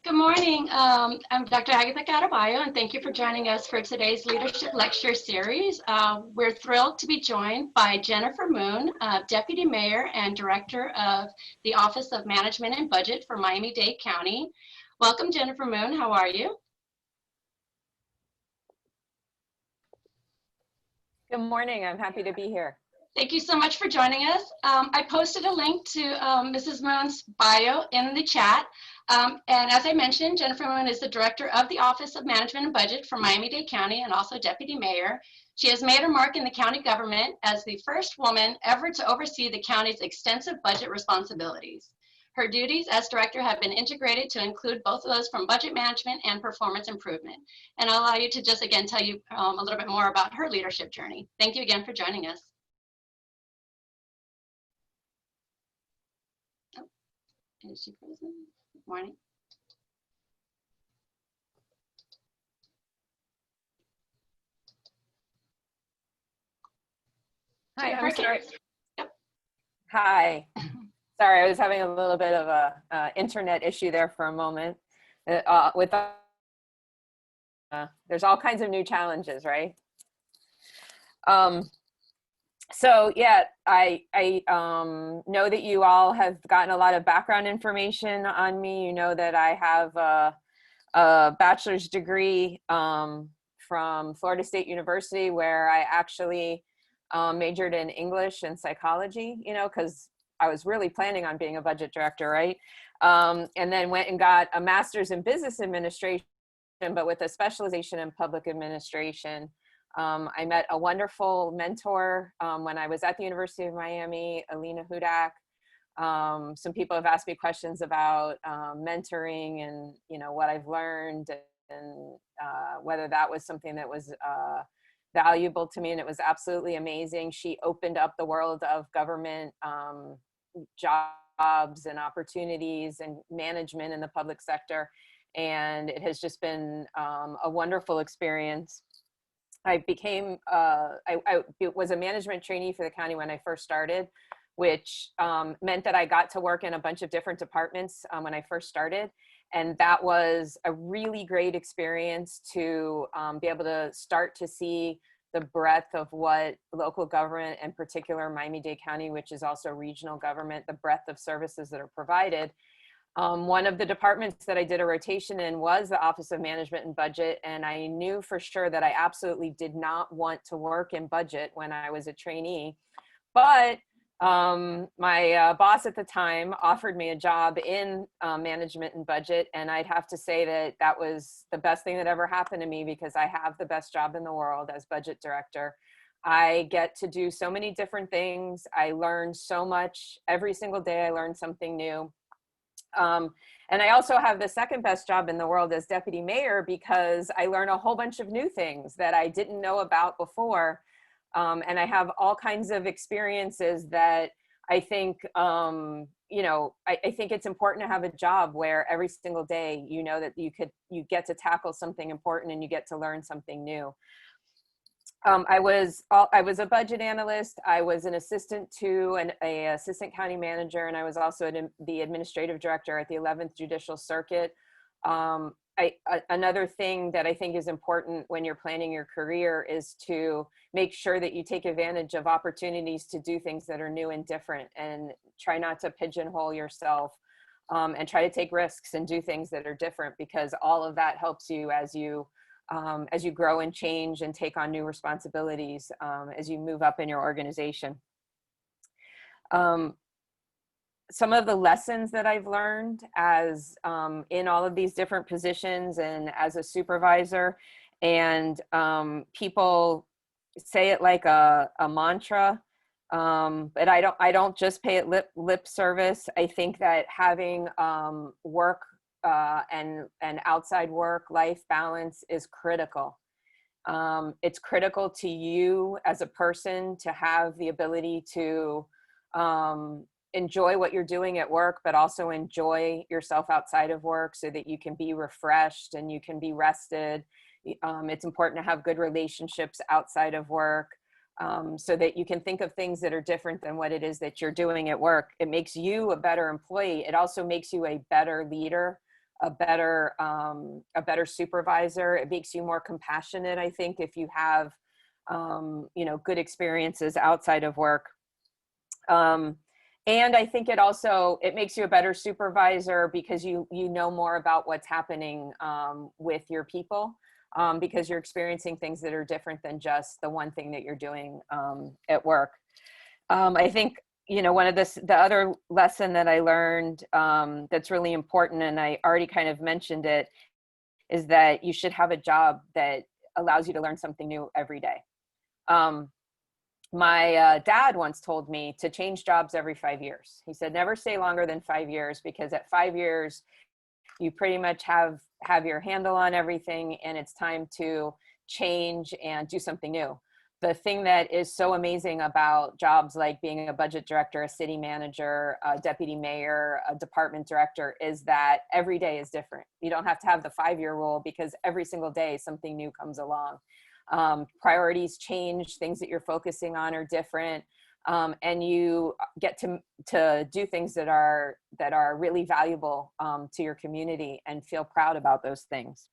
Good morning. I'm Dr. Agatha Caraballo, and thank you for joining us for today's Leadership Lecture Series. We're thrilled to be joined by Jennifer Moon, Deputy Mayor and Director of the Office of Management and Budget for Miami-Dade County. Welcome, Jennifer Moon. How are you? Good morning. I'm happy to be here. Thank you so much for joining us. I posted a link to Mrs. Moon's bio in the chat. And as I mentioned, Jennifer Moon is the Director of the Office of Management and Budget for Miami-Dade County and also Deputy Mayor. She has made her mark in the county government as the first woman ever to oversee the county's extensive budget responsibilities. Her duties as director have been integrated to include both of those from budget management and performance improvement. And I'll allow you to just again tell you a little bit more about her leadership journey. Thank you again for joining us. Is she frozen? Good morning. Hi, I'm sorry. Yep. Hi. Sorry, I was having a little bit of a internet issue there for a moment. There's all kinds of new challenges, right? So yeah, I know that you all have gotten a lot of background information on me. You know that I have a bachelor's degree from Florida State University, where I actually majored in English and psychology, you know, because I was really planning on being a budget director, right? And then went and got a master's in business administration, but with a specialization in public administration. I met a wonderful mentor when I was at the University of Miami, Alina Hudak. Some people have asked me questions about mentoring and, you know, what I've learned and whether that was something that was valuable to me, and it was absolutely amazing. She opened up the world of government jobs and opportunities and management in the public sector, and it has just been a wonderful experience. I became, I was a management trainee for the county when I first started, which meant that I got to work in a bunch of different departments when I first started. And that was a really great experience to be able to start to see the breadth of what local government, in particular Miami-Dade County, which is also regional government, the breadth of services that are provided. One of the departments that I did a rotation in was the Office of Management and Budget, and I knew for sure that I absolutely did not want to work in budget when I was a trainee. But my boss at the time offered me a job in management and budget, and I'd have to say that that was the best thing that ever happened to me, because I have the best job in the world as budget director. I get to do so many different things. I learn so much. Every single day I learn something new. And I also have the second best job in the world as deputy mayor, because I learn a whole bunch of new things that I didn't know about before. And I have all kinds of experiences that I think, you know, I think it's important to have a job where every single day, you know, that you get to tackle something important and you get to learn something new. I was a budget analyst. I was an assistant to an assistant county manager, and I was also the administrative director at the 11th Judicial Circuit. Another thing that I think is important when you're planning your career is to make sure that you take advantage of opportunities to do things that are new and different, and try not to pigeonhole yourself, and try to take risks and do things that are different, because all of that helps you as you grow and change and take on new responsibilities as you move up in your organization. Some of the lessons that I've learned as in all of these different positions and as a supervisor, and people say it like a mantra, but I don't just pay it lip service. I think that having work and outside work-life balance is critical. It's critical to you as a person to have the ability to enjoy what you're doing at work, but also enjoy yourself outside of work, so that you can be refreshed and you can be rested. It's important to have good relationships outside of work, so that you can think of things that are different than what it is that you're doing at work. It makes you a better employee. It also makes you a better leader, a better supervisor. It makes you more compassionate, I think, if you have, you know, good experiences outside of work. And I think it makes you a better supervisor because you know more about what's happening with your people, because you're experiencing things that are different than just the one thing that you're doing at work. I think, you know, the other lesson that I learned that's really important, and I already kind of mentioned it, is that you should have a job that allows you to learn something new every day. My dad once told me to change jobs every 5 years. He said, never stay longer than 5 years, because at 5 years, you pretty much have your handle on everything, and it's time to change and do something new. The thing that is so amazing about jobs like being a budget director, a city manager, a deputy mayor, a department director, is that every day is different. You don't have to have the 5-year rule, because every single day something new comes along. Priorities change, things that you're focusing on are different, and you get to do things that are really valuable to your community and feel proud about those things.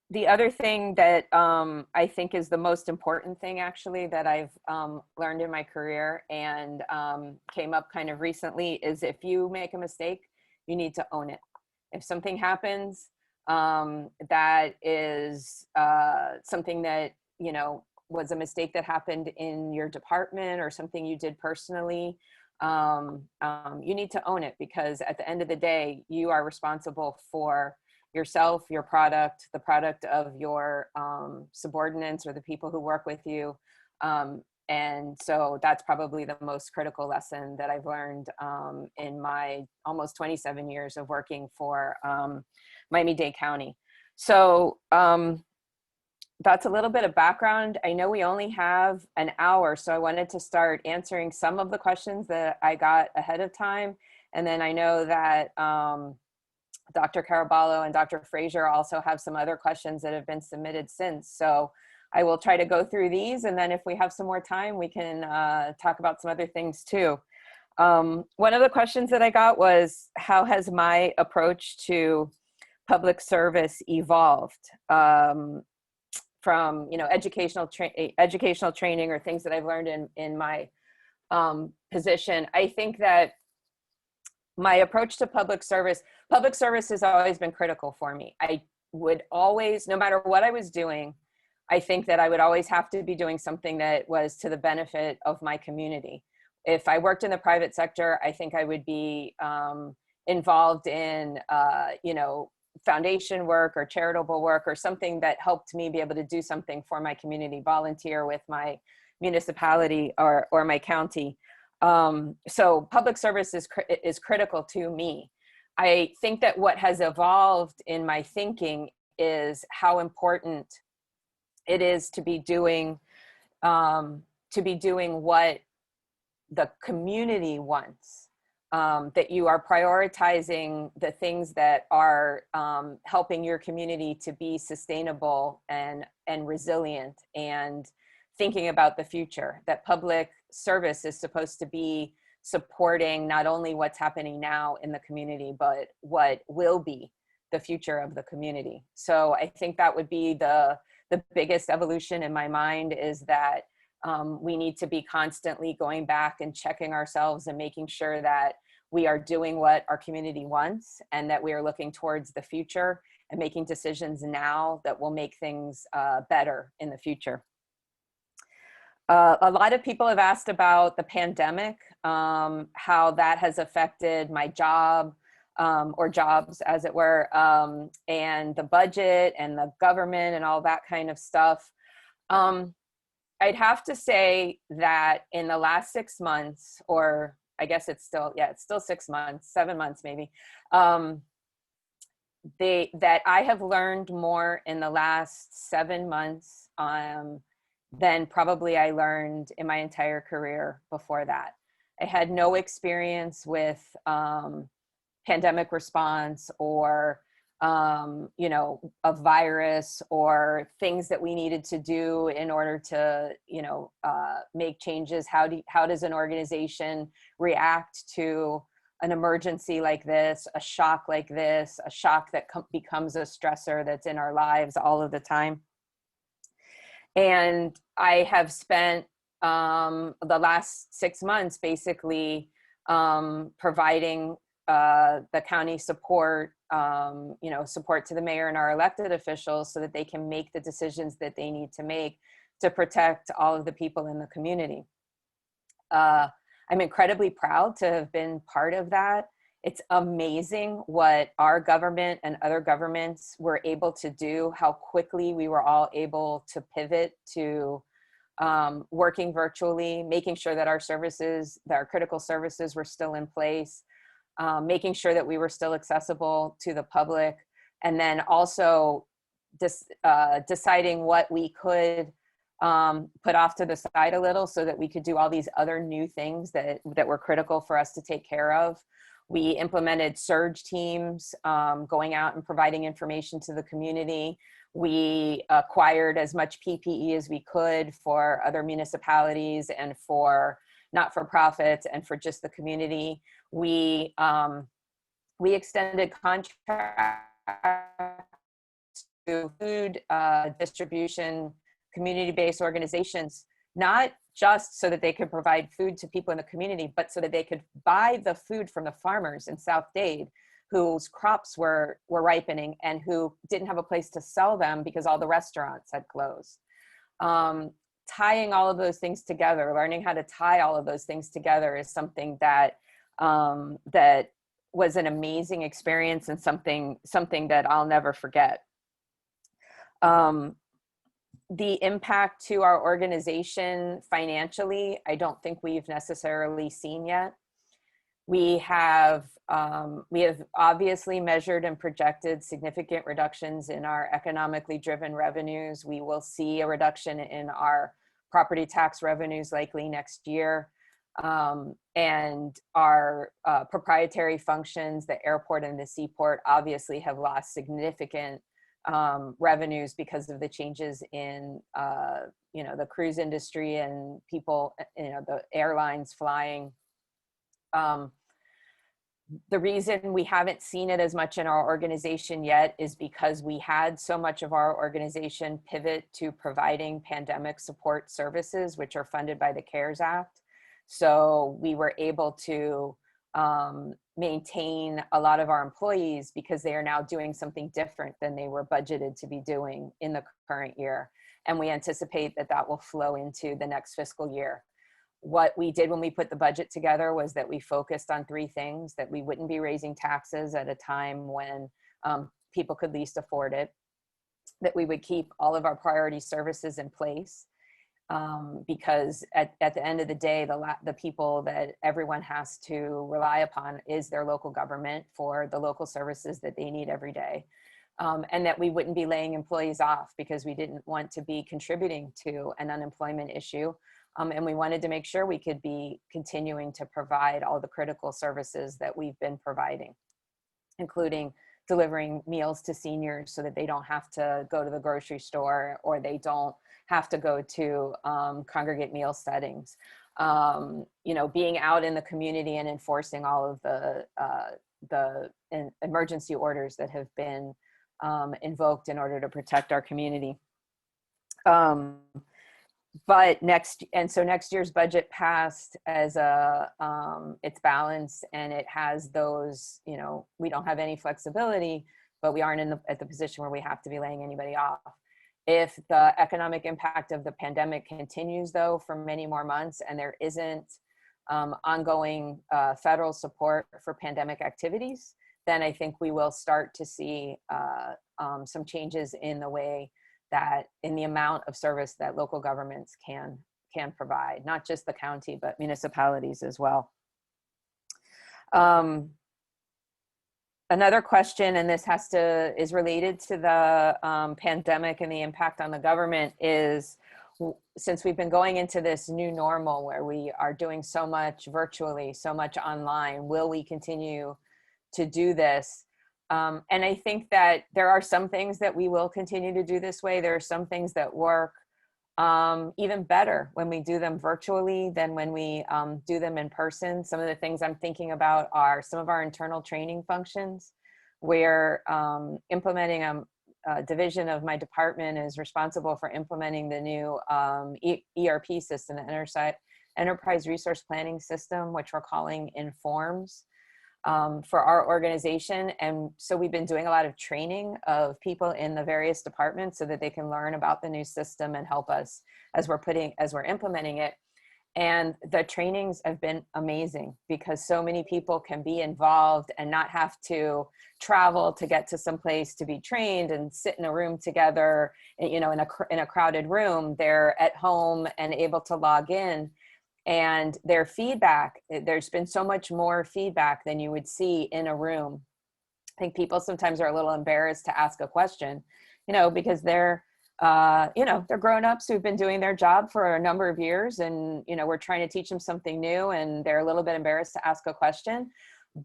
The other thing that I think is the most important thing, actually, that I've learned in my career and came up kind of recently, is if you make a mistake, you need to own it. If something happens that is something that, you know, was a mistake that happened in your department or something you did personally, you need to own it, because at the end of the day, you are responsible for yourself, your product, the product of your subordinates or the people who work with you. And so that's probably the most critical lesson that I've learned in my almost 27 years of working for Miami-Dade County. So that's a little bit of background. I know we only have an hour, so I wanted to start answering some of the questions that I got ahead of time. And then I know that Dr. Caraballo and Dr. Frazier also have some other questions that have been submitted since. So I will try to go through these, and then if we have some more time, we can talk about some other things too. One of the questions that I got was, how has my approach to public service evolved from, you know, educational training or things that I've learned in my position? I think that my approach to public service has always been critical for me. I would always, no matter what I was doing, I think that I would always have to be doing something that was to the benefit of my community. If I worked in the private sector, I think I would be involved in, you know, foundation work or charitable work or something that helped me be able to do something for my community, volunteer with my municipality or my county. So public service is critical to me. I think that what has evolved in my thinking is how important it is to be doing what the community wants, that you are prioritizing the things that are helping your community to be sustainable and resilient, and thinking about the future, that public service is supposed to be supporting not only what's happening now in the community, but what will be the future of the community. So I think that would be the biggest evolution in my mind, is that we need to be constantly going back and checking ourselves and making sure that we are doing what our community wants, and that we are looking towards the future and making decisions now that will make things better in the future. A lot of people have asked about the pandemic, how that has affected my job, or jobs as it were, and the budget and the government and all that kind of stuff. I'd have to say that in the last 6 months, or I guess it's still 6 months, 7 months maybe, that I have learned more in the last 7 months than probably I learned in my entire career before that. I had no experience with pandemic response or you know, a virus or things that we needed to do in order to, you know, make changes. How does an organization react to an emergency like this, a shock like this, a shock that becomes a stressor that's in our lives all of the time. And I have spent the last 6 months basically providing the county support, support to the mayor and our elected officials so that they can make the decisions that they need to make to protect all of the people in the community. I'm incredibly proud to have been part of that. It's amazing what our government and other governments were able to do, how quickly we were all able to pivot to working virtually, making sure that our services, that our critical services were still in place, making sure that we were still accessible to the public, and then also deciding what we could put off to the side a little so that we could do all these other new things that were critical for us to take care of. We implemented surge teams, going out and providing information to the community. We acquired as much PPE as we could for other municipalities and for not-for-profits and for just the community. We extended contracts to food distribution, community-based organizations, not just so that they could provide food to people in the community, but so that they could buy the food from the farmers in South Dade whose crops were ripening and who didn't have a place to sell them because all the restaurants had closed. Tying all of those things together, learning how to tie all of those things together is something that that was an amazing experience and something that I'll never forget. The impact to our organization financially, I don't think we've necessarily seen yet. We have obviously measured and projected significant reductions in our economically driven revenues. We will see a reduction in our property tax revenues likely next year. And our proprietary functions, the airport and the seaport, obviously have lost significant revenues because of the changes in the cruise industry and people, the airlines flying. The reason we haven't seen it as much in our organization yet is because we had so much of our organization pivot to providing pandemic support services, which are funded by the CARES Act. So we were able to maintain a lot of our employees because they are now doing something different than they were budgeted to be doing in the current year. And we anticipate that that will flow into the next fiscal year. What we did when we put the budget together was that we focused on 3 things: that we wouldn't be raising taxes at a time when people could least afford it, that we would keep all of our priority services in place, because at the end of the day, the people that everyone has to rely upon is their local government for the local services that they need every day. And that we wouldn't be laying employees off because we didn't want to be contributing to an unemployment issue. And we wanted to make sure we could be continuing to provide all the critical services that we've been providing, including delivering meals to seniors so that they don't have to go to the grocery store or they don't have to go to congregate meal settings. Being out in the community and enforcing all of the emergency orders that have been invoked in order to protect our community. But next year's budget passed as it's balanced, and it has those, we don't have any flexibility, but we aren't at the position where we have to be laying anybody off. If the economic impact of the pandemic continues though for many more months and there isn't ongoing federal support for pandemic activities, then I think we will start to see some changes in the way that in the amount of service that local governments can provide, not just the county, but municipalities as well. Another question, and this is related to the pandemic and the impact on the government, is since we've been going into this new normal where we are doing so much virtually, so much online, will we continue to do this? And I think that there are some things that we will continue to do this way. There are some things that work even better when we do them virtually than when we do them in person. Some of the things I'm thinking about are some of our internal training functions. We're implementing a division of my department is responsible for implementing the new ERP system, the Enterprise Resource Planning System, which we're calling Informs. For our organization. And so we've been doing a lot of training of people in the various departments so that they can learn about the new system and help us as we're implementing it. And the trainings have been amazing because so many people can be involved and not have to travel to get to some place to be trained and sit in a room together, you know, in a crowded room. They're at home and able to log in. And their feedback, there's been so much more feedback than you would see in a room. I think people sometimes are a little embarrassed to ask a question, you know, because they're grown-ups who've been doing their job for a number of years, and, you know, we're trying to teach them something new and they're a little bit embarrassed to ask a question.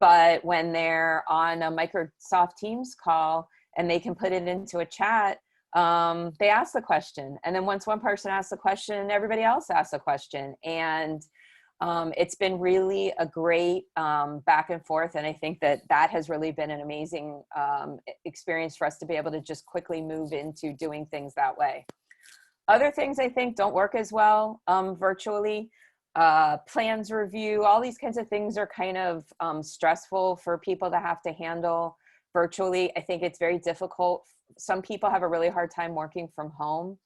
But when they're on a Microsoft Teams call and they can put it into a chat, they ask the question. And then once one person asks the question, everybody else asks a question. And it's been really a great back and forth. And I think that has really been an amazing experience for us to be able to just quickly move into doing things that way. Other things I think don't work as well virtually. Plans review, all these kinds of things are kind of stressful for people to have to handle virtually. I think it's very difficult. Some people have a really hard time working from home.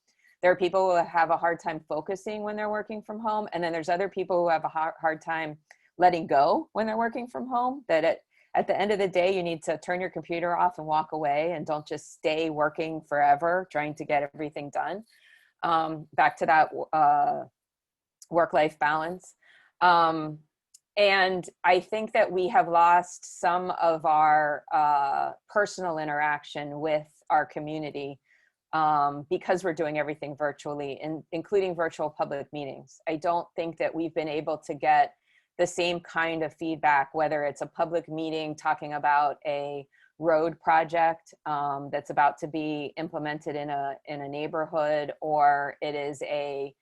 There are people who have a hard time focusing when they're working from home. And then there's other people who have a hard time letting go when they're working from home, that at the end of the day, you need to turn your computer off and walk away and don't just stay working forever, trying to get everything done. Back to that work-life balance. And I think that we have lost some of our personal interaction with our community because we're doing everything virtually, including virtual public meetings. I don't think that we've been able to get the same kind of feedback, whether it's a public meeting talking about a road project that's about to be implemented in a neighborhood, or it is a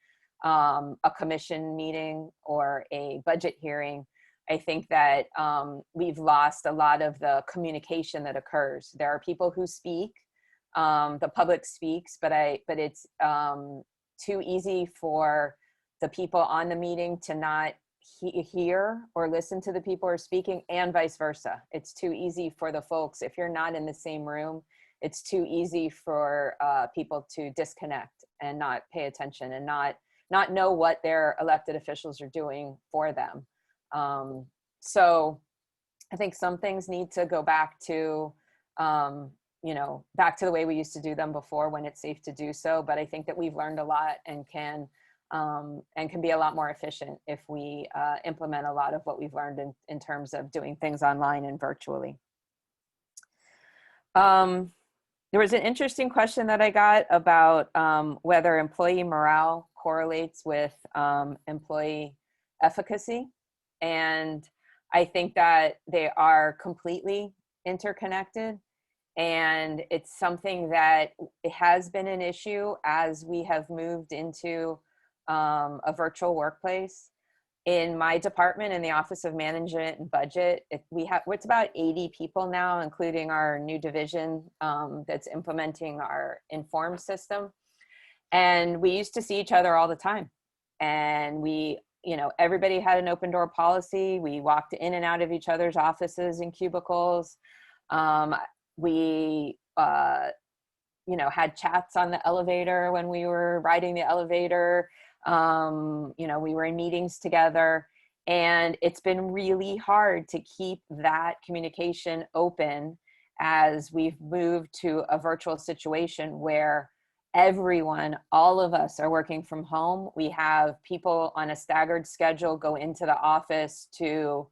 commission meeting or a budget hearing. I think that we've lost a lot of the communication that occurs. There are people who speak, the public speaks, but it's too easy for the people on the meeting to not hear or listen to the people who are speaking, and vice versa. It's too easy for the folks, if you're not in the same room, it's too easy for people to disconnect and not pay attention and not know what their elected officials are doing for them. So I think some things need to go back to, back to the way we used to do them before when it's safe to do so. But I think that we've learned a lot and can be a lot more efficient if we implement a lot of what we've learned in terms of doing things online and virtually. There was an interesting question that I got about whether employee morale correlates with employee efficacy. And I think that they are completely interconnected. And it's something that it has been an issue as we have moved into a virtual workplace. In my department, in the Office of Management and Budget, it's about 80 people now, including our new division that's implementing our Inform system. And we used to see each other all the time. And everybody had an open door policy. We walked in and out of each other's offices and cubicles. We had chats on the elevator when we were riding the elevator. We were in meetings together, and it's been really hard to keep that communication open as we've moved to a virtual situation where everyone, all of us, are working from home. We have people on a staggered schedule go into the office to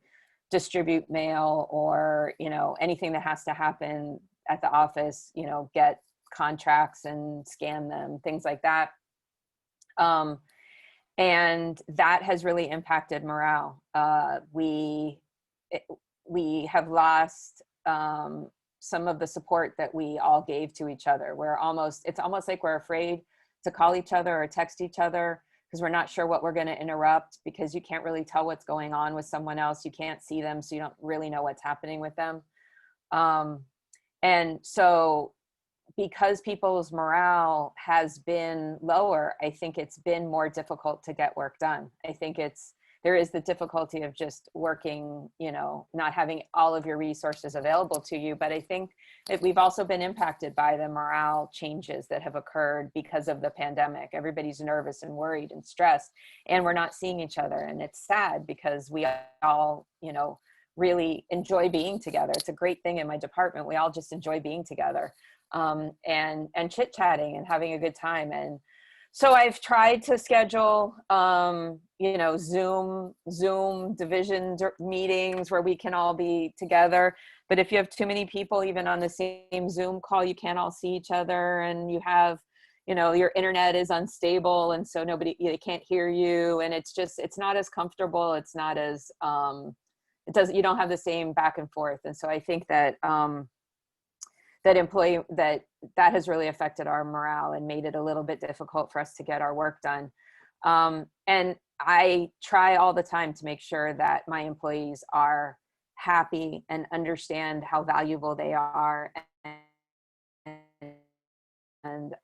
distribute mail or, anything that has to happen at the office, get contracts and scan them, things like that. And that has really impacted morale. We have lost some of the support that we all gave to each other. It's almost like we're afraid to call each other or text each other because we're not sure what we're going to interrupt, because you can't really tell what's going on with someone else. You can't see them, so you don't really know what's happening with them. And so because people's morale has been lower, I think it's been more difficult to get work done. I think there is the difficulty of just working, not having all of your resources available to you. But I think that we've also been impacted by the morale changes that have occurred because of the pandemic. Everybody's nervous and worried and stressed, and we're not seeing each other. And it's sad because we all, really enjoy being together. It's a great thing in my department. We all just enjoy being together, and chit-chatting and having a good time. And so I've tried to schedule, Zoom division meetings where we can all be together. But if you have too many people, even on the same Zoom call, you can't all see each other, and you have, your internet is unstable, and so they can't hear you, and it's not as comfortable. It's not as, you don't have the same back and forth. And so I think that, that has really affected our morale and made it a little bit difficult for us to get our work done. And I try all the time to make sure that my employees are happy and understand how valuable they are, and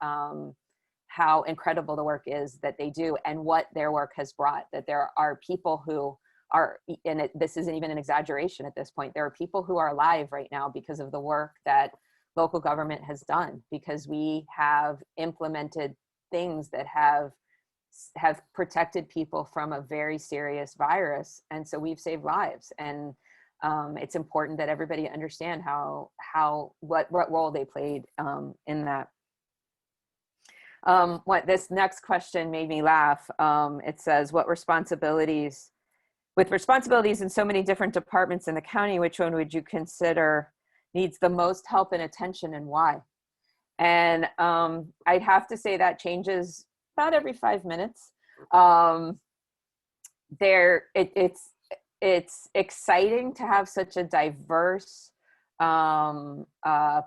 how incredible the work is that they do and what their work has brought. That there are people who are, and this isn't even an exaggeration at this point, there are people who are alive right now because of the work that local government has done, because we have implemented things that have protected people from a very serious virus. And so we've saved lives. And it's important that everybody understand what role they played in that. What this next question made me laugh. It says, with responsibilities in so many different departments in the county, which one would you consider needs the most help and attention, and why? And I'd have to say that changes about every 5 minutes. It's exciting to have such a diverse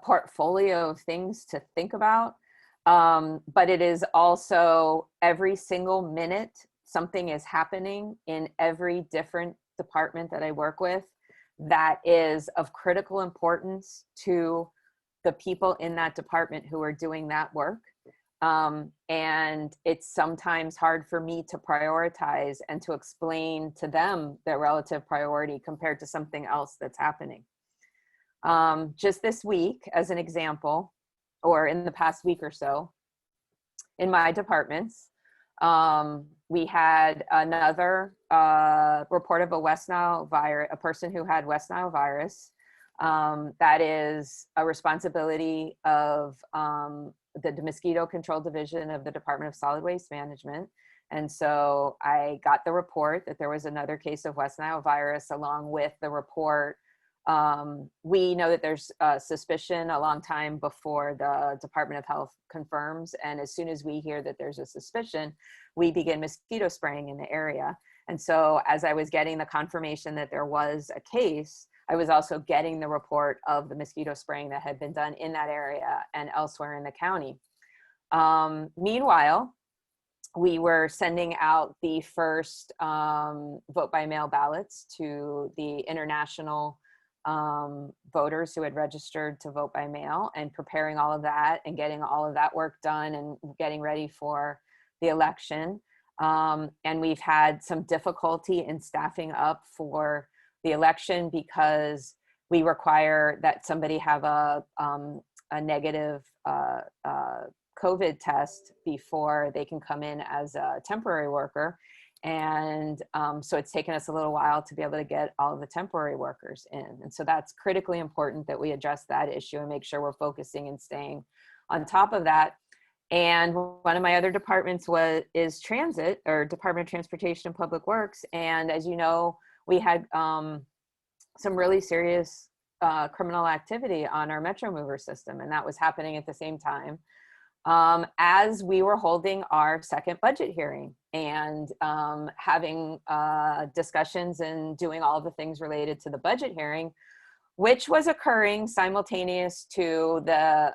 portfolio of things to think about, but it is also every single minute something is happening in every different department that I work with that is of critical importance to the people in that department who are doing that work. And it's sometimes hard for me to prioritize and to explain to them their relative priority compared to something else that's happening. Just this week, as an example, or in the past week or so, in my departments, we had another report of a person who had West Nile virus. That is a responsibility of the Mosquito Control Division of the Department of Solid Waste Management. And so I got the report that there was another case of West Nile virus along with the report. We know that there's a suspicion a long time before the Department of Health confirms. And as soon as we hear that there's a suspicion, we begin mosquito spraying in the area. And so as I was getting the confirmation that there was a case, I was also getting the report of the mosquito spraying that had been done in that area and elsewhere in the county. Meanwhile, we were sending out the first vote by mail ballots to the international voters who had registered to vote by mail, and preparing all of that and getting all of that work done and getting ready for the election. And we've had some difficulty in staffing up for the election because we require that somebody have a negative COVID test before they can come in as a temporary worker. And so it's taken us a little while to be able to get all of the temporary workers in. And so that's critically important that we address that issue and make sure we're focusing and staying on top of that. And one of my other departments is transit, or Department of Transportation and Public Works. And as you know, we had some really serious criminal activity on our Metro Mover system, and that was happening at the same time as we were holding our second budget hearing and having discussions and doing all of the things related to the budget hearing. which was occurring simultaneous to the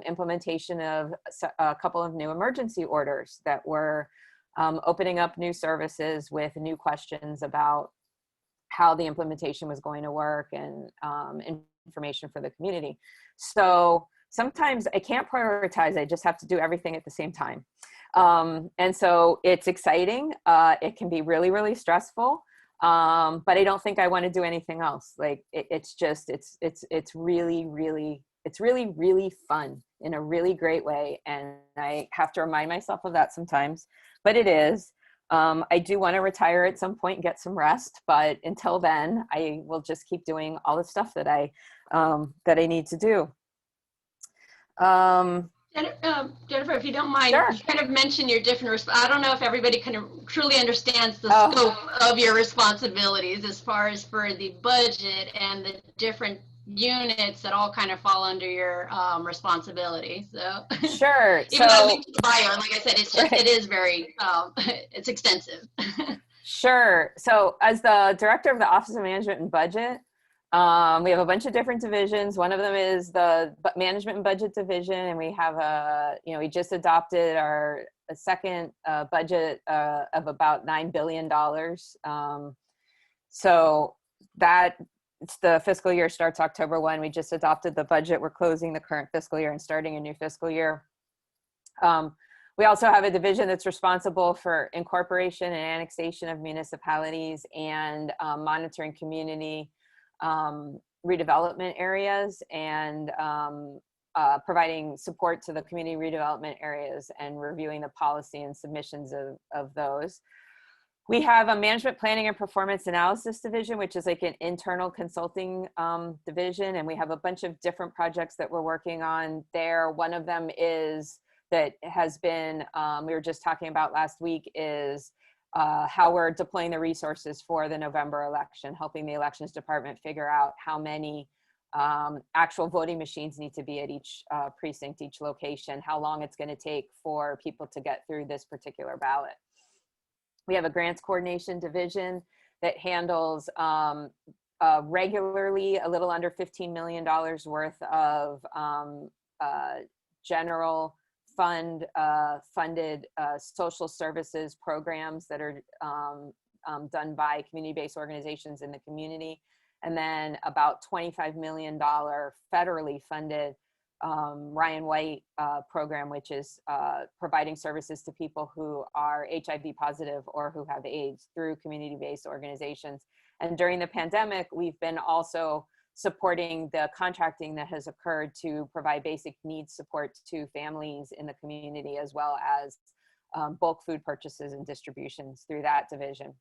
implementation of a couple of new emergency orders that were opening up new services with new questions about how the implementation was going to work and information for the community. So sometimes I can't prioritize, I just have to do everything at the same time. And so it's exciting. It can be really, really stressful. But I don't think I want to do anything else. Like it's really, really, it's really, really fun in a really great way. And I have to remind myself of that sometimes, but it is. I do want to retire at some point and get some rest, but until then, I will just keep doing all the stuff that I need to do. Jennifer, if you don't mind, Sure. you kind of mentioned your different, I don't know if everybody kind of truly understands the Oh. scope of your responsibilities as far as for the budget and the different units that all kind of fall under your responsibility. So Sure. Even though I So linked to the bio, and like I said, it's just, right. it is very, it's extensive. Sure. So as the director of the Office of Management and Budget, we have a bunch of different divisions. One of them is the Management and Budget Division, and we have we just adopted our second budget of about $9 billion. So that it's the fiscal year starts October 1. We just adopted the budget. We're closing the current fiscal year and starting a new fiscal year. We also have a division that's responsible for incorporation and annexation of municipalities and monitoring community redevelopment areas and providing support to the community redevelopment areas and reviewing the policy and submissions of those. We have a management planning and performance analysis division, which is like an internal consulting division. And we have a bunch of different projects that we're working on there. One of them is that has been, we were just talking about last week, is how we're deploying the resources for the November election, helping the elections department figure out how many actual voting machines need to be at each precinct, each location, how long it's going to take for people to get through this particular ballot. We have a grants coordination division that handles regularly a little under $15 million worth of general funded social services programs that are done by community-based organizations in the community. And then about $25 million federally funded Ryan White program, which is providing services to people who are HIV positive or who have AIDS through community-based organizations. And during the pandemic, we've been also supporting the contracting that has occurred to provide basic needs support to families in the community, as well as bulk food purchases and distributions through that division.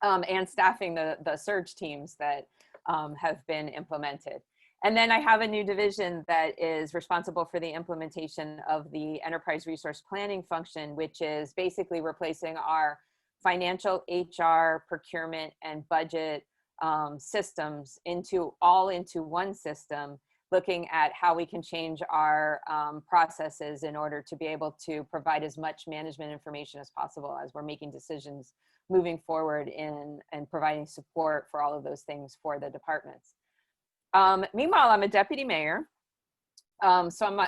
And staffing the surge teams that have been implemented. And then I have a new division that is responsible for the implementation of the enterprise resource planning function, which is basically replacing our financial, HR, procurement, and budget systems into one system, looking at how we can change our processes in order to be able to provide as much management information as possible as we're making decisions moving forward in and providing support for all of those things for the departments. Meanwhile, I'm a deputy mayor. So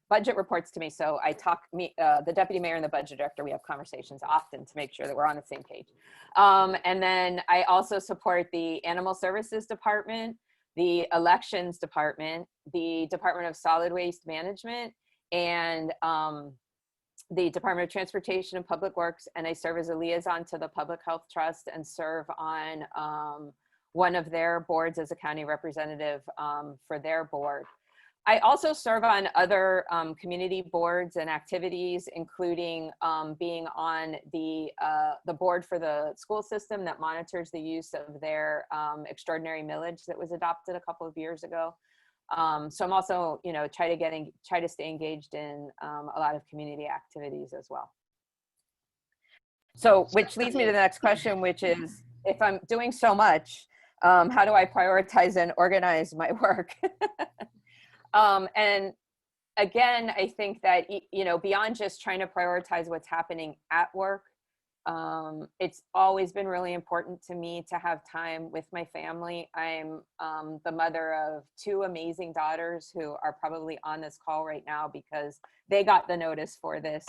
budget reports to me. So I the deputy mayor and the budget director, we have conversations often to make sure that we're on the same page. And then I also support the animal services department, the elections department, the Department of Solid Waste Management, and the Department of Transportation and Public Works. And I serve as a liaison to the Public Health Trust and serve on one of their boards as a county representative for their board. I also serve on other community boards and activities, including being on the board for the school system that monitors the use of their extraordinary millage that was adopted a couple of years ago. So I'm also, try to stay engaged in a lot of community activities as well. So, which leads me to the next question, which is, if I'm doing so much, how do I prioritize and organize my work? And again, I think that, beyond just trying to prioritize what's happening at work, It's always been really important to me to have time with my family. I'm the mother of two amazing daughters who are probably on this call right now because they got the notice for this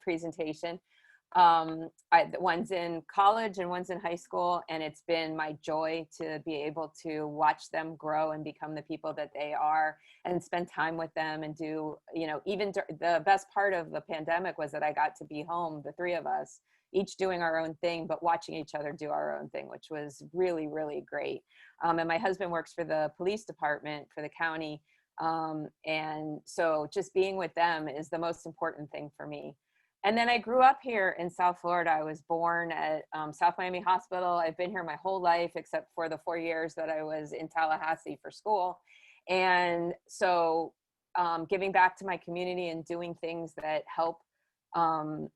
presentation. One's in college and one's in high school, and it's been my joy to be able to watch them grow and become the people that they are and spend time with them and do, you know, even the best part of the pandemic was that I got to be home, the three of us, each doing our own thing, but watching each other do our own thing, which was really, really great. And my husband works for the police department for the county. And so just being with them is the most important thing for me. And then I grew up here in South Florida. I was born at South Miami Hospital. I've been here my whole life, except for the 4 years that I was in Tallahassee for school. And so giving back to my community and doing things that help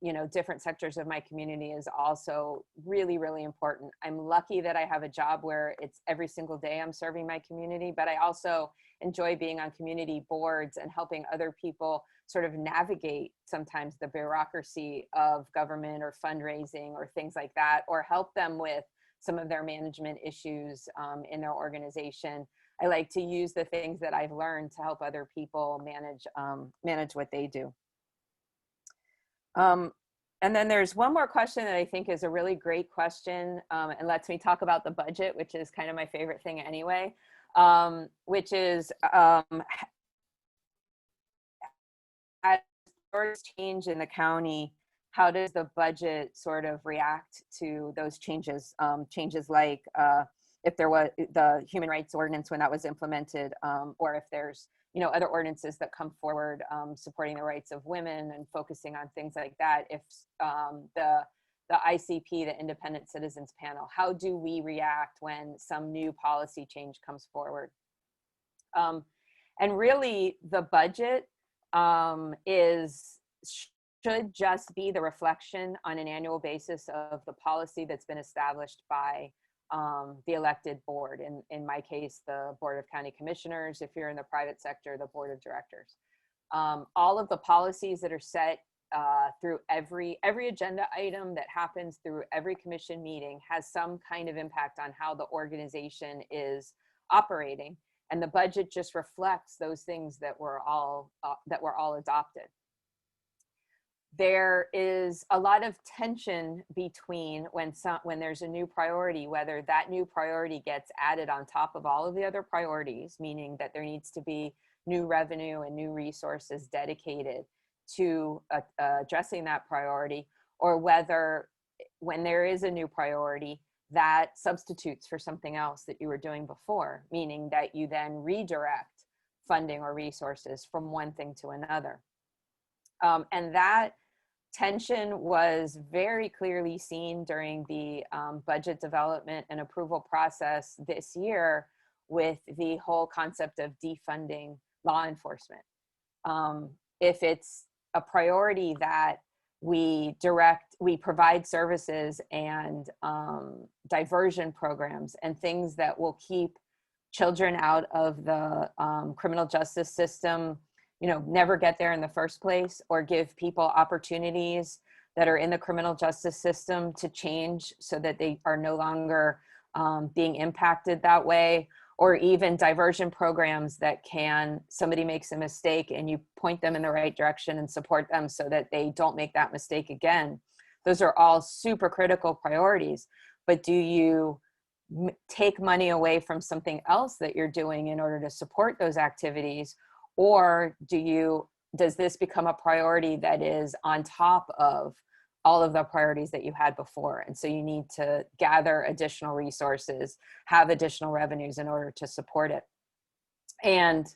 you know, different sectors of my community is also really, really important. I'm lucky that I have a job where it's every single day I'm serving my community, but I also enjoy being on community boards and helping other people sort of navigate sometimes the bureaucracy of government or fundraising or things like that, or help them with some of their management issues in their organization. I like to use the things that I've learned to help other people manage what they do. And then there's one more question that I think is a really great question and lets me talk about the budget, which is kind of my favorite thing anyway, which is as there's change in the county, how does the budget sort of react to those changes? Changes like if there was the human rights ordinance when that was implemented, or if there's, you know, other ordinances that come forward supporting the rights of women and focusing on things like that. If the ICP, the Independent Citizens Panel, how do we react when some new policy change comes forward? And really the budget should just be the reflection on an annual basis of the policy that's been established by the elected board. In my case, the Board of County Commissioners. If you're in the private sector, the Board of Directors. All of the policies that are set through every agenda item that happens through every commission meeting has some kind of impact on how the organization is operating. And the budget just reflects those things that were all adopted. There is a lot of tension between when there's a new priority, whether that new priority gets added on top of all of the other priorities, meaning that there needs to be new revenue and new resources dedicated to addressing that priority, or whether when there is a new priority that substitutes for something else that you were doing before, meaning that you then redirect funding or resources from one thing to another. And that tension was very clearly seen during the budget development and approval process this year with the whole concept of defunding law enforcement. If it's a priority that we provide services and diversion programs and things that will keep children out of the criminal justice system, you know, never get there in the first place, or give people opportunities that are in the criminal justice system to change so that they are no longer being impacted that way, or even diversion programs that somebody makes a mistake and you point them in the right direction and support them so that they don't make that mistake again. Those are all super critical priorities. But do you take money away from something else that you're doing in order to support those activities? Or does this become a priority that is on top of all of the priorities that you had before? And so you need to gather additional resources, have additional revenues in order to support it. And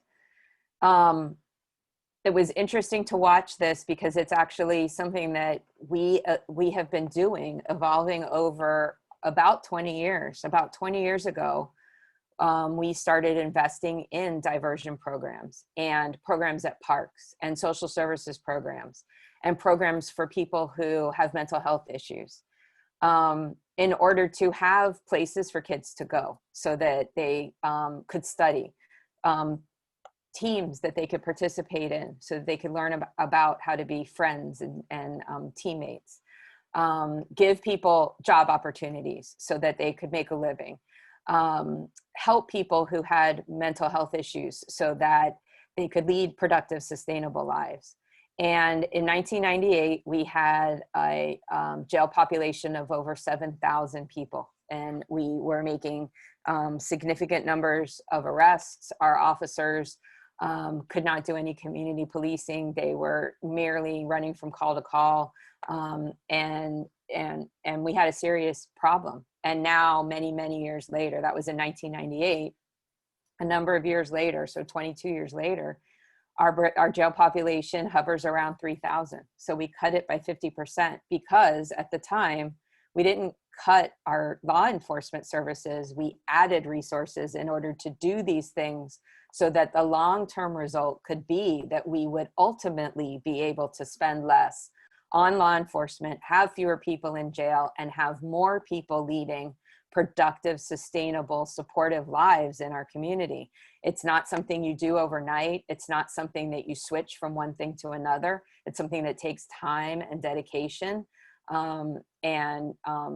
it was interesting to watch this because it's actually something that we have been doing, evolving over about 20 years. About 20 years ago, we started investing in diversion programs and programs at parks and social services programs and programs for people who have mental health issues in order to have places for kids to go so that they could study, teams that they could participate in so that they could learn about how to be friends and teammates. give people job opportunities so that they could make a living, help people who had mental health issues so that they could lead productive, sustainable lives. And in 1998, we had a jail population of over 7,000 people, and we were making significant numbers of arrests. Our officers could not do any community policing. They were merely running from call to call, and we had a serious problem. And now, many years later, that was in 1998, a number of years later, so 22 years later, our jail population hovers around 3,000. So we cut it by 50% because at the time, we didn't cut our law enforcement services. We added resources in order to do these things so that the long-term result could be that we would ultimately be able to spend less on law enforcement, have fewer people in jail, and have more people leading productive, sustainable, supportive lives in our community. It's not something you do overnight. It's not something that you switch from one thing to another. It's something that takes time and dedication, and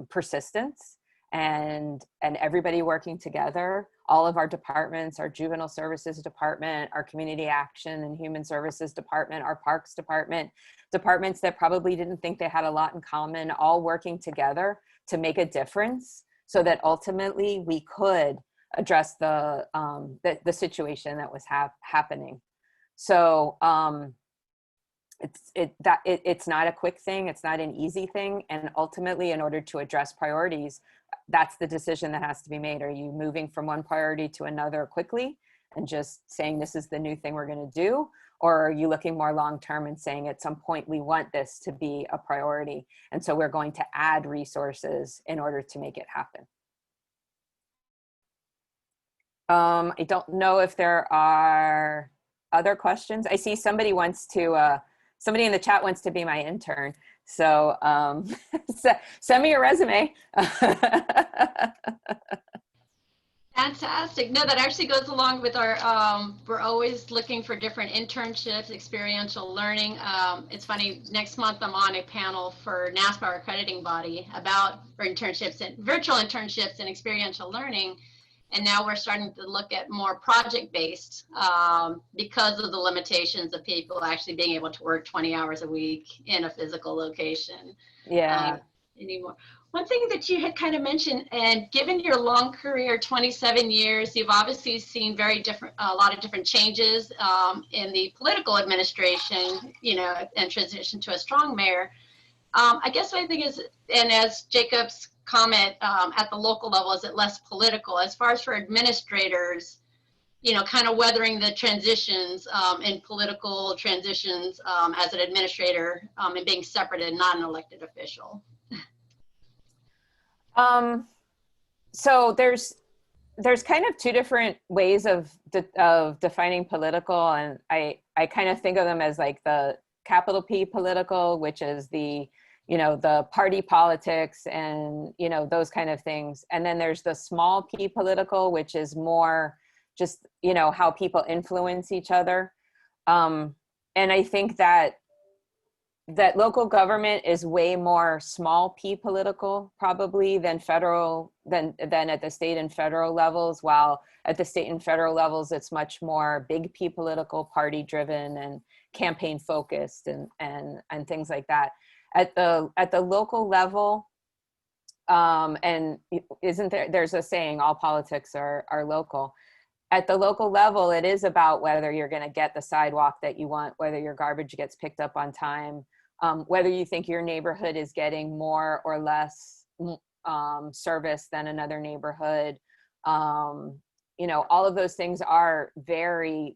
persistence, and everybody working together. All of our departments, our juvenile services department, our community action and human services department, our parks department, departments that probably didn't think they had a lot in common, all working together to make a difference so that ultimately we could address the situation that was happening. So it's not a quick thing. It's not an easy thing. And ultimately, in order to address priorities, that's the decision that has to be made. Are you moving from one priority to another quickly and just saying this is the new thing we're going to do? Or are you looking more long-term and saying at some point we want this to be a priority, and so we're going to add resources in order to make it happen? I don't know if there are other questions. I see somebody wants to, somebody in the chat wants to be my intern. So send me your resume. Fantastic. No, that actually goes along with our, we're always looking for different internships, experiential learning. It's funny, next month I'm on a panel for NASPA, our accrediting body, about for internships and virtual internships and experiential learning. And now we're starting to look at more project-based because of the limitations of people actually being able to work 20 hours a week in a physical location. Yeah. Anymore. One thing that you had kind of mentioned, and given your long career, 27 years, you've obviously seen a lot of different changes in the political administration, you know, and transition to a strong mayor. I guess my thing is, and as Jacob's comment at the local level, is it less political? As far as for administrators, you know, kind of weathering the transitions in political transitions as an administrator and being separate and not an elected official. So there's kind of two different ways of defining political, and I kind of think of them as like the capital P political, which is the, you know, the party politics and, you know, those kind of things. And then there's the small p political, which is more just, you know, how people influence each other. And I think that local government is way more small p political probably than federal, than at the state and federal levels, while at the state and federal levels, it's much more big P political, party driven and campaign focused and things like that. At the local level, and isn't there's a saying, all politics are local. At the local level, it is about whether you're going to get the sidewalk that you want, whether your garbage gets picked up on time, whether you think your neighborhood is getting more or less service than another neighborhood. You know, all of those things are very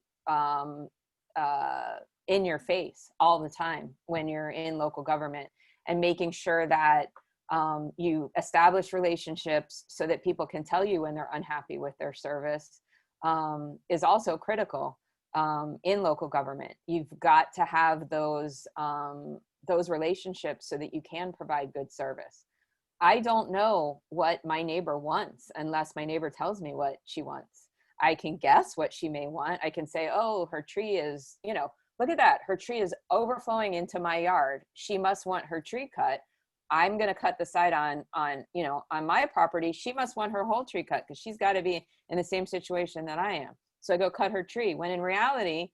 in your face all the time when you're in local government, and making sure that you establish relationships so that people can tell you when they're unhappy with their service is also critical in local government. You've got to have those relationships so that you can provide good service. I don't know what my neighbor wants unless my neighbor tells me what she wants. I can guess what she may want. I can say, oh, her tree is, you know, look at that. Her tree is overflowing into my yard. She must want her tree cut. I'm going to cut the side on my property. She must want her whole tree cut because she's got to be in the same situation that I am. So I go cut her tree, when in reality,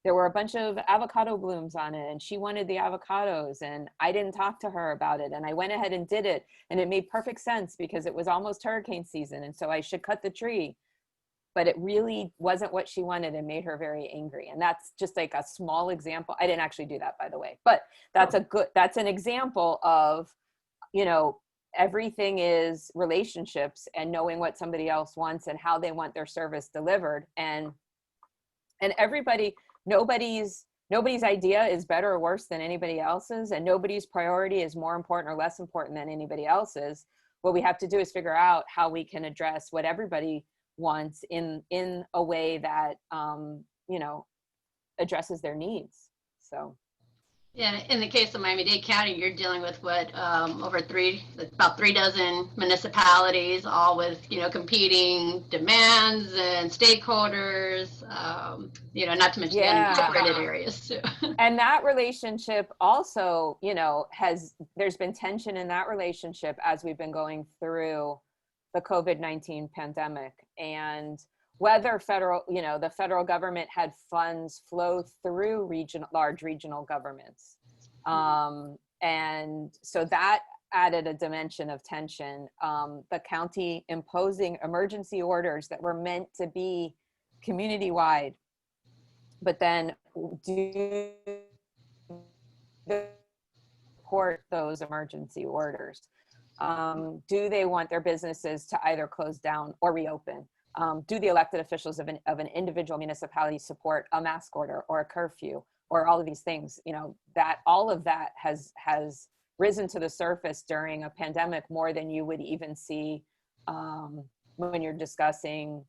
there were a bunch of avocado blooms on it and she wanted the avocados and I didn't talk to her about it. And I went ahead and did it. And it made perfect sense because it was almost hurricane season. And so I should cut the tree. But it really wasn't what she wanted and made her very angry. And that's just like a small example. I didn't actually do that, by the way, but that's an example of, everything is relationships and knowing what somebody else wants and how they want their service delivered. And nobody's idea is better or worse than anybody else's, and nobody's priority is more important or less important than anybody else's. What we have to do is figure out how we can address what everybody wants in a way that addresses their needs. So Yeah, in the case of Miami-Dade County, you're dealing with about 3 dozen municipalities, all with competing demands and stakeholders. Not to mention the unincorporated areas too. And that relationship also, there's been tension in that relationship as we've been going through the COVID-19 pandemic, and whether the federal government had funds flow through large regional governments. And so that added a dimension of tension. The county imposing emergency orders that were meant to be community-wide, but then do support those emergency orders. Do they want their businesses to either close down or reopen? Do the elected officials of an individual municipality support a mask order or a curfew or all of these things? That all of that has risen to the surface during a pandemic more than you would even see when you're discussing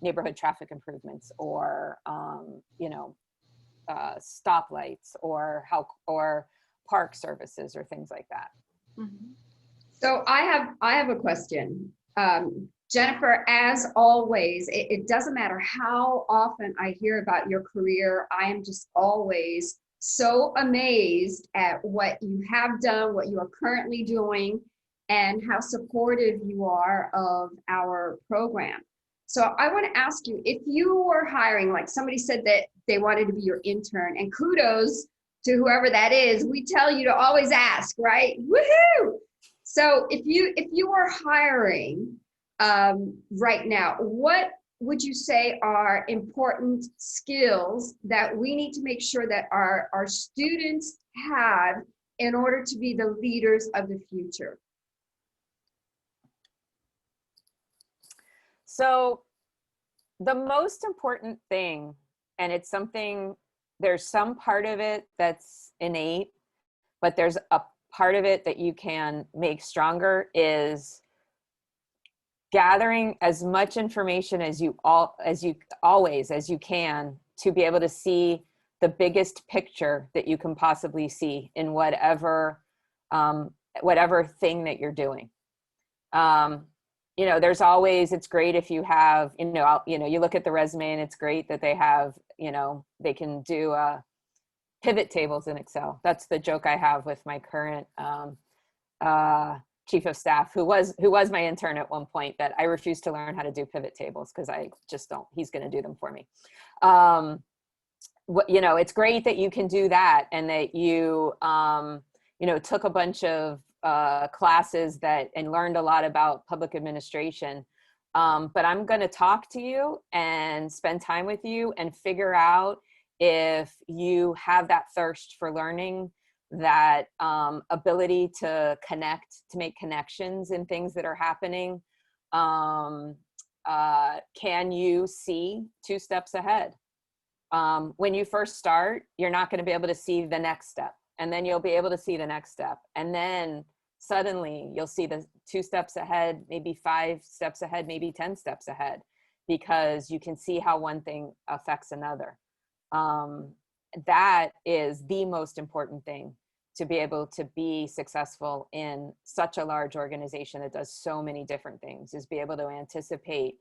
neighborhood traffic improvements or stoplights or park services or things like that. Mm-hmm. So I have a question. Jennifer, as always, it doesn't matter how often I hear about your career, I am just always so amazed at what you have done, what you are currently doing, and how supportive you are of our program. So I want to ask you, if you were hiring, like somebody said that they wanted to be your intern, and kudos to whoever that is, we tell you to always ask, right? Woohoo! So if you were hiring right now, what would you say are important skills that we need to make sure that our students have in order to be the leaders of the future? So the most important thing, and it's something, there's some part of it that's innate, but there's a part of it that you can make stronger, is gathering as much information as you can to be able to see the biggest picture that you can possibly see in whatever thing that you're doing. There's always, it's great if you have, you look at the resume and it's great that they have, they can do pivot tables in Excel. That's the joke I have with my current chief of staff, who was my intern at one point, that I refused to learn how to do pivot tables because I just don't, he's going to do them for me. It's great that you can do that, and that you, took a bunch of classes and learned a lot about public administration. But I'm going to talk to you and spend time with you and figure out if you have that thirst for learning, that ability to connect, to make connections in things that are happening. Can you see 2 steps ahead? When you first start, you're not going to be able to see the next step, and then you'll be able to see the next step, and then suddenly you'll see the 2 steps ahead, maybe 5 steps ahead, maybe 10 steps ahead, because you can see how one thing affects another. That is the most important thing to be able to be successful in such a large organization that does so many different things, is be able to anticipate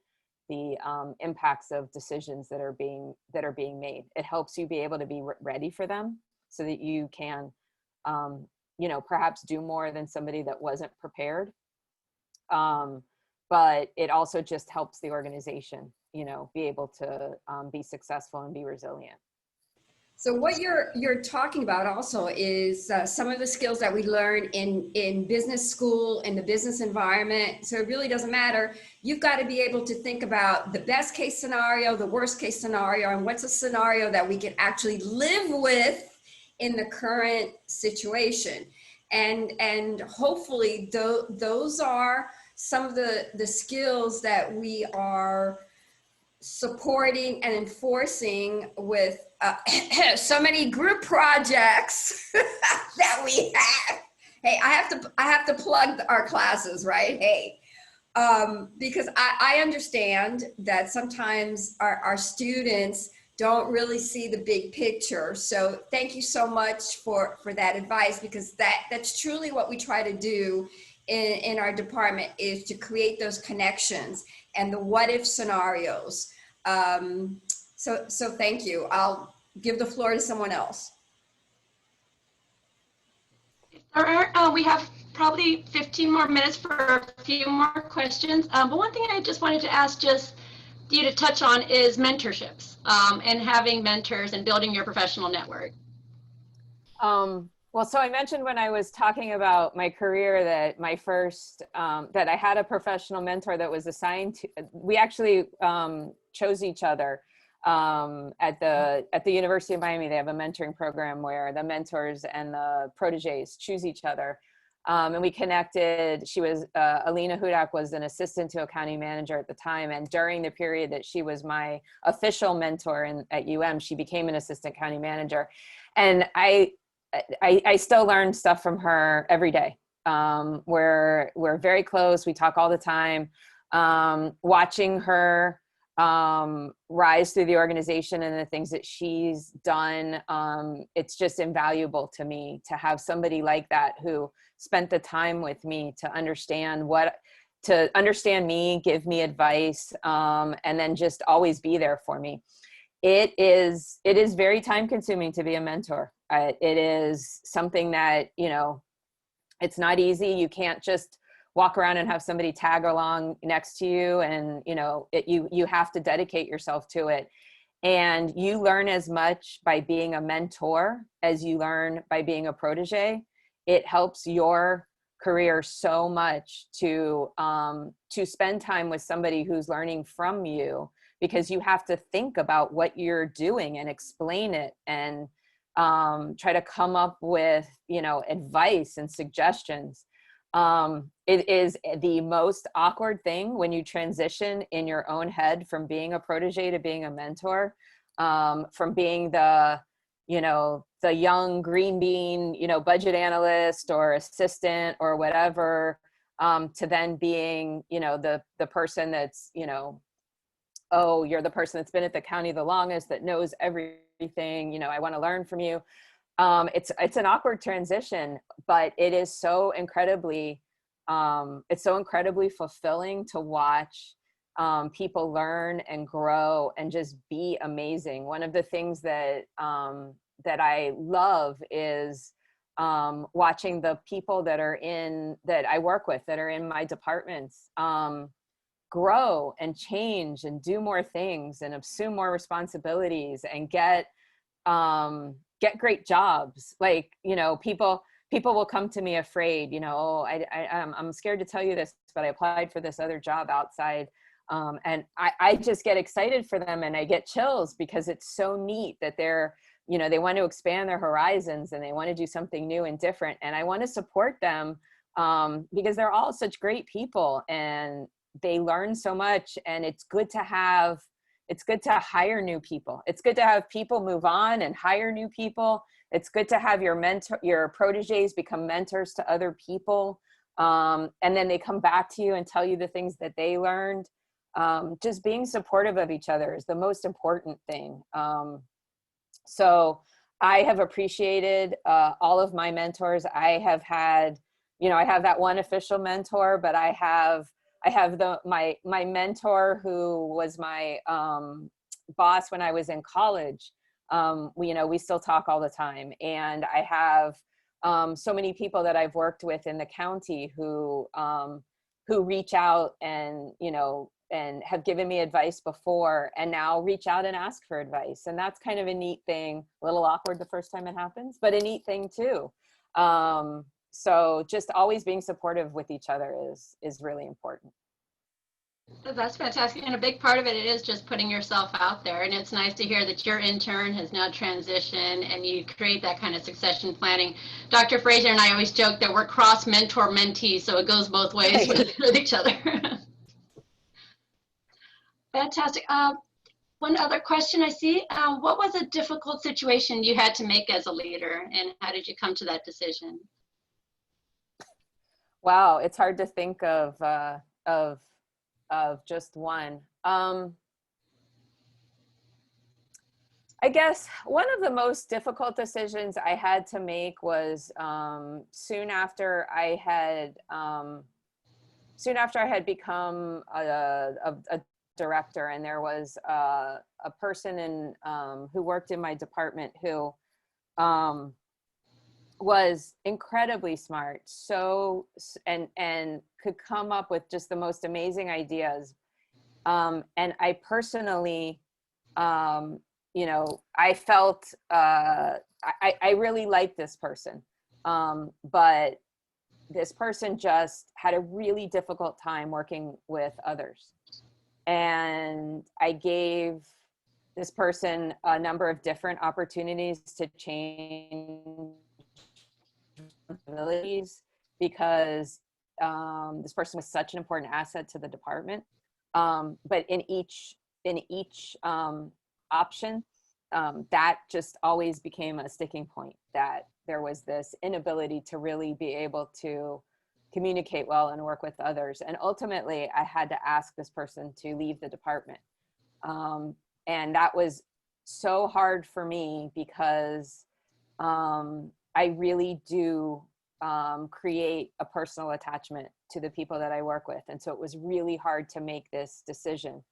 the impacts of decisions that are being made. It helps you be able to be ready for them, so that you can perhaps do more than somebody that wasn't prepared. But it also just helps the organization, be able to be successful and be resilient. So what you're talking about also is some of the skills that we learn in business school, in the business environment. So it really doesn't matter. You've got to be able to think about the best case scenario, the worst case scenario, and what's a scenario that we can actually live with in the current situation. And hopefully those are some of the skills that we are supporting and enforcing with so many group projects that we have. Hey, I have to plug our classes, right? Hey, because I understand that sometimes our students don't really see the big picture. So thank you so much for that advice, because that's truly what we try to do in our department, is to create those connections and the what if scenarios. So thank you. I'll give the floor to someone else. We have probably 15 more minutes for a few more questions. But one thing I just wanted to ask just you to touch on is mentorships and having mentors and building your professional network. Well, so I mentioned when I was talking about my career that my first, that I had a professional mentor that was assigned to, we actually chose each other at the University of Miami. They have a mentoring program where the mentors and the proteges choose each other. And we connected. She was, Alina Hudak was an assistant to a county manager at the time. And during the period that she was my official mentor at UM, she became an assistant county manager. And I still learn stuff from her every day. We're very close. We talk all the time. Watching her rise through the organization and the things that she's done, it's just invaluable to me to have somebody like that who spent the time with me to understand me, give me advice, and then just always be there for me. It is very time consuming to be a mentor. It is something that, it's not easy. You can't just walk around and have somebody tag along next to you, and, you have to dedicate yourself to it. And you learn as much by being a mentor as you learn by being a protege. It helps your career so much to spend time with somebody who's learning from you, because you have to think about what you're doing and explain it and try to come up with, advice and suggestions. It is the most awkward thing when you transition in your own head from being a protege to being a mentor, from being the young green bean, budget analyst or assistant or whatever, to then being, the person that's, oh, you're the person that's been at the county the longest, that knows everything, I want to learn from you. It's an awkward transition, but it is so incredibly, it's so incredibly fulfilling to watch people learn and grow and just be amazing. One of the things that I love is watching the people that I work with, that are in my departments, grow and change and do more things and assume more responsibilities and get great jobs. Like, people will come to me afraid, oh, I'm scared to tell you this, but I applied for this other job outside. And I just get excited for them, and I get chills, because it's so neat that they're, they want to expand their horizons and they want to do something new and different. And I want to support them because they're all such great people and they learn so much. And it's good to hire new people. It's good to have people move on and hire new people. It's good to have your proteges become mentors to other people. And then they come back to you and tell you the things that they learned. Just being supportive of each other is the most important thing. So I have appreciated all of my mentors. I have had, I have that one official mentor, but I have my mentor who was my boss when I was in college. We still talk all the time. And I have so many people that I've worked with in the county who reach out and, you know, and have given me advice before and now reach out and ask for advice. And that's kind of a neat thing, a little awkward the first time it happens, but a neat thing too. So just always being supportive with each other is really important. That's fantastic. And a big part of it is just putting yourself out there. And it's nice to hear that your intern has now transitioned and you create that kind of succession planning. Dr. Fraser and I always joke that we're cross mentor mentee, so it goes both ways with each other. Fantastic. One other question I see. What was a difficult situation you had to make as a leader, and how did you come to that decision? Wow, it's hard to think of just one. I guess one of the most difficult decisions I had to make was soon after I had become a director, and there was a person who worked in my department who was incredibly smart, and could come up with just the most amazing ideas. And I personally, you know, I felt I really liked this person, but this person just had a really difficult time working with others. And I gave this person a number of different opportunities to change abilities, because this person was such an important asset to the department. But in each option, that just always became a sticking point, that there was this inability to really be able to communicate well and work with others. And ultimately, I had to ask this person to leave the department. And that was so hard for me, because I really do create a personal attachment to the people that I work with. And so it was really hard to make this decision.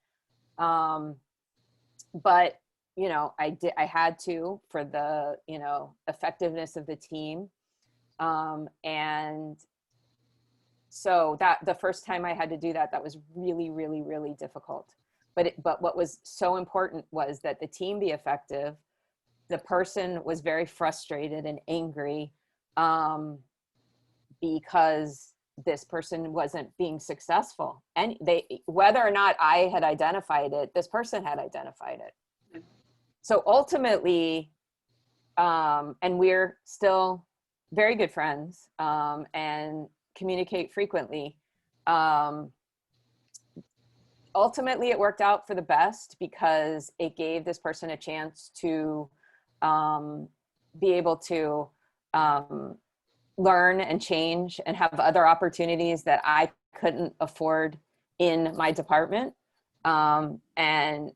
But, you know, I had to, for the, you know, effectiveness of the team. And so that the first time I had to do that, that was really, really, really difficult. But what was so important was that the team be effective. The person was very frustrated and angry because this person wasn't being successful. And whether or not I had identified it, this person had identified it. So ultimately, and we're still very good friends and communicate frequently. Ultimately, it worked out for the best, because it gave this person a chance to be able to learn and change and have other opportunities that I couldn't afford in my department. And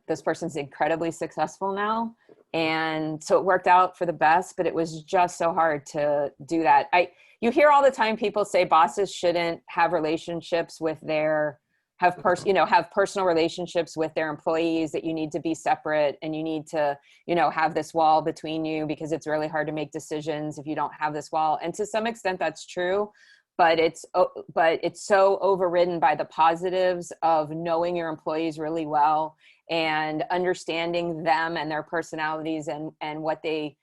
this person's incredibly successful now. And so it worked out for the best, but it was just so hard to do that. You hear all the time people say bosses shouldn't have relationships with have personal relationships with their employees, that you need to be separate and you need to, you know, have this wall between you, because it's really hard to make decisions if you don't have this wall. And to some extent that's true, but it's so overridden by the positives of knowing your employees really well and understanding them and their personalities and what they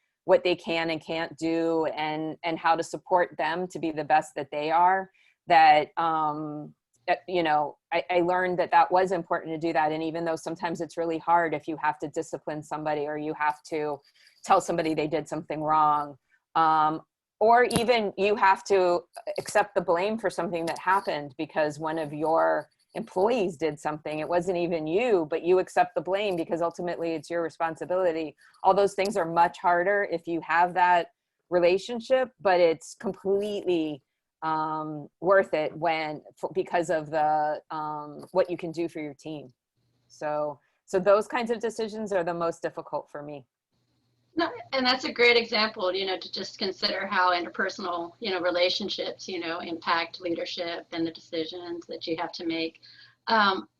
can and can't do, and how to support them to be the best that they are, that you know, I learned that was important to do that. And even though sometimes it's really hard, if you have to discipline somebody, or you have to tell somebody they did something wrong, or even you have to accept the blame for something that happened because one of your employees did something, it wasn't even you, but you accept the blame because ultimately it's your responsibility. All those things are much harder if you have that relationship, but it's completely worth it because of the what you can do for your team. So those kinds of decisions are the most difficult for me. No, and that's a great example, you know, to just consider how interpersonal, you know, relationships, you know, impact leadership and the decisions that you have to make.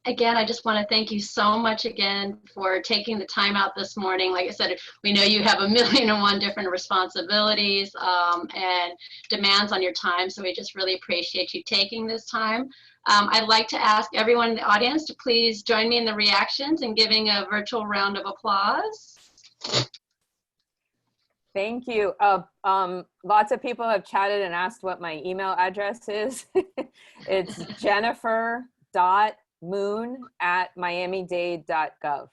Again, I just want to thank you so much again for taking the time out this morning. Like I said, we know you have 1,000,001 different responsibilities and demands on your time, so we just really appreciate you taking this time. I'd like to ask everyone in the audience to please join me in the reactions and giving a virtual round of applause. Thank you. Lots of people have chatted and asked what my email address is. It's jennifer.moon@miamidade.gov.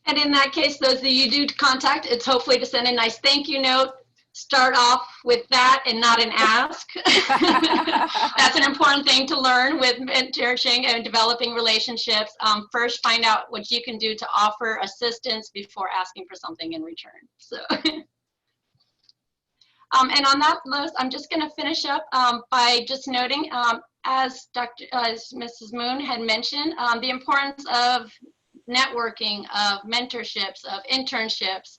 And in that case, those that you do contact, it's hopefully to send a nice thank you note. Start off with that and not an ask. That's an important thing to learn with mentoring and developing relationships. First, find out what you can do to offer assistance before asking for something in return. So, and on that list, I'm just going to finish up by just noting, as Mrs. Moon had mentioned, the importance of networking, of mentorships, of internships.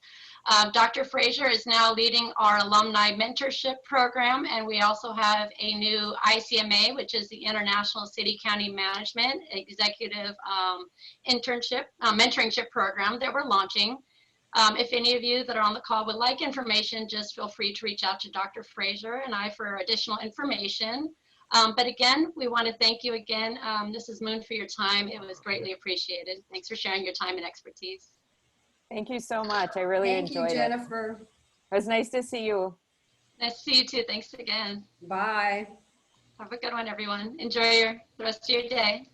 Dr. Fraser is now leading our alumni mentorship program, and we also have a new ICMA, which is the International City County Management Executive Mentoringship Program that we're launching. If any of you that are on the call would like information, just feel free to reach out to Dr. Fraser and I for additional information. But again, we want to thank you again, Mrs. Moon, for your time. It was greatly appreciated. Thanks for sharing your time and expertise. Thank you so much. I really enjoyed it. Thank you, Jennifer. It was nice to see you. Nice to see you too. Thanks again. Bye. Have a good one, everyone. Enjoy the rest of your day.